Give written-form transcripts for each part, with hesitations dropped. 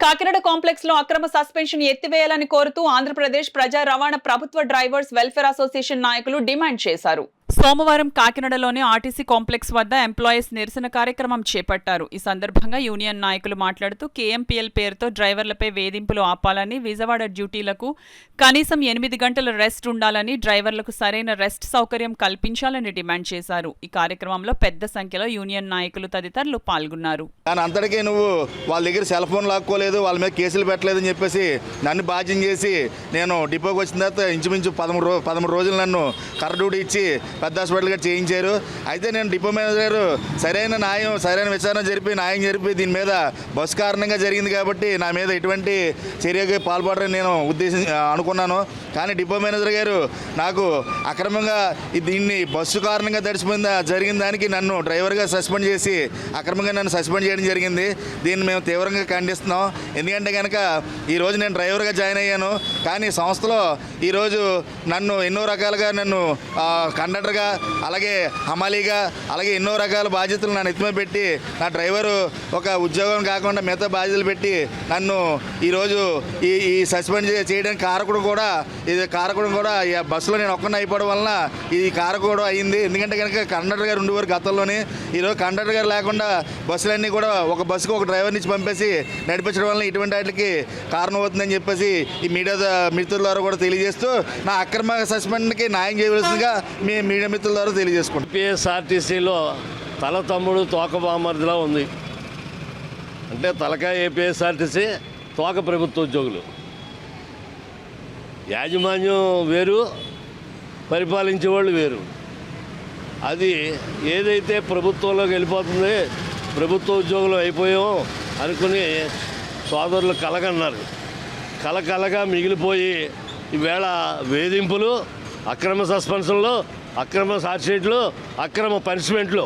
Kakinada complex లో అక్రమ suspension ఎత్తివేయాలని కోరుతూ ఆంధ్రప్రదేశ్ ప్రజా రవాణా ప్రభుత్వ డ్రైవర్స్ వెల్ఫేర్ అసోసియేషన్ నాయకులు డిమాండ్ చేశారు. సోమవారం కాకినాడలోని ఆర్టీసీ కాంప్లెక్స్ వద్ద ఎంప్లాయీస్ నిరసన కార్యక్రమం చేపట్టారు. ఈ సందర్భంగా యూనియన్ నాయకులు మాట్లాడుతూ కేఎంపీఎల్ పేరుతో డ్రైవర్లపై వేధింపులు ఆపాలని, విజయవాడ డ్యూటీలకు కనీసం 8 గంటల రెస్ట్ ఉండాలని, డ్రైవర్లకు సరైన రెస్ట్ సౌకర్యం కల్పించాలని డిమాండ్ చేశారు. ఈ కార్యక్రమంలో పెద్ద సంఖ్యలో యూనియన్ నాయకులు తదితరులు పాల్గొన్నారు. అంతటికీ నువ్వు వాళ్ళ దగ్గర సెల్ ఫోన్ లాక్కోలేదు, వాళ్ళ మీద కేసులు పెట్టలేదని చెప్పేసి నన్ను బాధ్యం చేసి నేను డిపోకి వచ్చిన తర్వాత ఇంచుమించు 13 రోజులు నన్ను కర్ర డ్యూటీ ఇచ్చి పెద్ద హాస్పిటల్ గారు చేయించారు. అయితే నేను డిపో మేనేజర్ సరైన విచారణ జరిపి న్యాయం జరిపి దీని మీద బస్సు కారణంగా జరిగింది కాబట్టి నా మీద ఎటువంటి చర్యకి పాల్పడరని నేను అనుకున్నాను. కానీ డిపో మేనేజర్ గారు నాకు అక్రమంగా దీన్ని బస్సు కారణంగా జరిగిన దానికి నన్ను డ్రైవర్గా సస్పెండ్ చేసి అక్రమంగా నన్ను సస్పెండ్ చేయడం జరిగింది. దీన్ని మేము తీవ్రంగా ఖండిస్తున్నాం. ఎందుకంటే కనుక ఈరోజు నేను డ్రైవర్గా జాయిన్ అయ్యాను, కానీ సంస్థలో ఈరోజు నన్ను ఎన్నో రకాలుగా కండక్టర్గా, అలాగే హమాలీగా, అలాగే ఎన్నో రకాల బాధ్యతలు నన్ను ఎత్తిమే పెట్టి నా డ్రైవరు ఒక ఉద్యోగం కాకుండా మిగతా బాధ్యతలు పెట్టి నన్ను ఈరోజు ఈ సస్పెండ్ చేయడానికి కారకుడు కూడా ఈ బస్సులో నేను ఒక్కడిని అయిపోవడం వలన ఈ కారకుడు అయ్యింది. ఎందుకంటే కనుక కండక్టర్ గారు ఉండేవారు గతంలోనే. ఈరోజు కండక్టర్ గారు లేకుండా బస్సులన్నీ కూడా ఒక బస్సుకు ఒక డ్రైవర్ని ఇచ్చి పంపేసి నడిపించడం వల్ల ఇటువంటి వాటికి కారణం అవుతుందని చెప్పేసి ఈ మీడియా మిత్రుల ద్వారా కూడా తెలియజేస్తూ నా అక్రమ సస్పెండ్కి న్యాయం చేయవలసిందిగా మీ మీడియా మిత్రుల ద్వారా తెలియజేసుకుంటాం. ఏపీఎస్ఆర్టీసీలో తల తమ్ముడు తోక బామర్దిలా ఉంది. అంటే తలకాయ ఏపీఎస్ఆర్టీసీ, తోక ప్రభుత్వ ఉద్యోగులు. యాజమాన్యం వేరు, పరిపాలించే వాళ్ళు వేరు. అది ఏదైతే ప్రభుత్వంలోకి వెళ్ళిపోతుంది, ప్రభుత్వ ఉద్యోగులు అయిపోయాం అనుకుని సోదరులు కలగన్నారు. కలగా మిగిలిపోయి ఈవేళ వేధింపులు, అక్రమ సస్పెన్షన్లు, అక్రమ ఛార్జ్షీట్లు, అక్రమ పనిష్మెంట్లు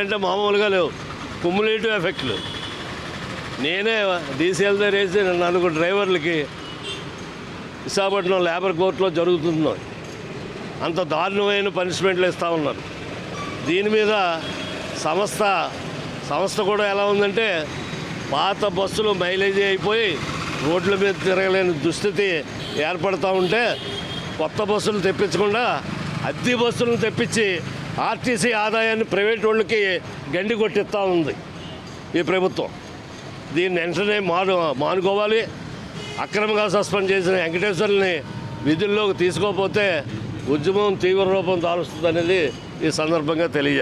అంటే మామూలుగా లేవు, కుమ్యులేటివ్ ఎఫెక్ట్లు. నేనే డీసీఎల్ దగ్గర వేసి 4 డ్రైవర్లకి విశాఖపట్నం లేబర్ కోర్టులో జరుగుతుంది. అంత దారుణమైన పనిష్మెంట్లు ఇస్తూ ఉన్నారు. దీని మీద సంస్థ కూడా ఎలా ఉందంటే, పాత బస్సులు మైలేజీ అయిపోయి రోడ్ల మీద తిరగలేని దుస్థితి ఏర్పడుతూ ఉంటే కొత్త బస్సులు తెప్పించకుండా అద్దె బస్సులను తెప్పించి ఆర్టీసీ ఆదాయాన్ని ప్రైవేట్ వాళ్ళకి గండి కొట్టిస్తూ ఉంది ఈ ప్రభుత్వం. దీన్ని వెంటనే మానుకోవాలి. అక్రమంగా సస్పెండ్ చేసిన వెంకటేశ్వర్ని విధుల్లోకి తీసుకోకపోతే ఉద్యమం తీవ్ర రూపం దాలుస్తుంది అనేది ఈ సందర్భంగా తెలియజేస్తుంది.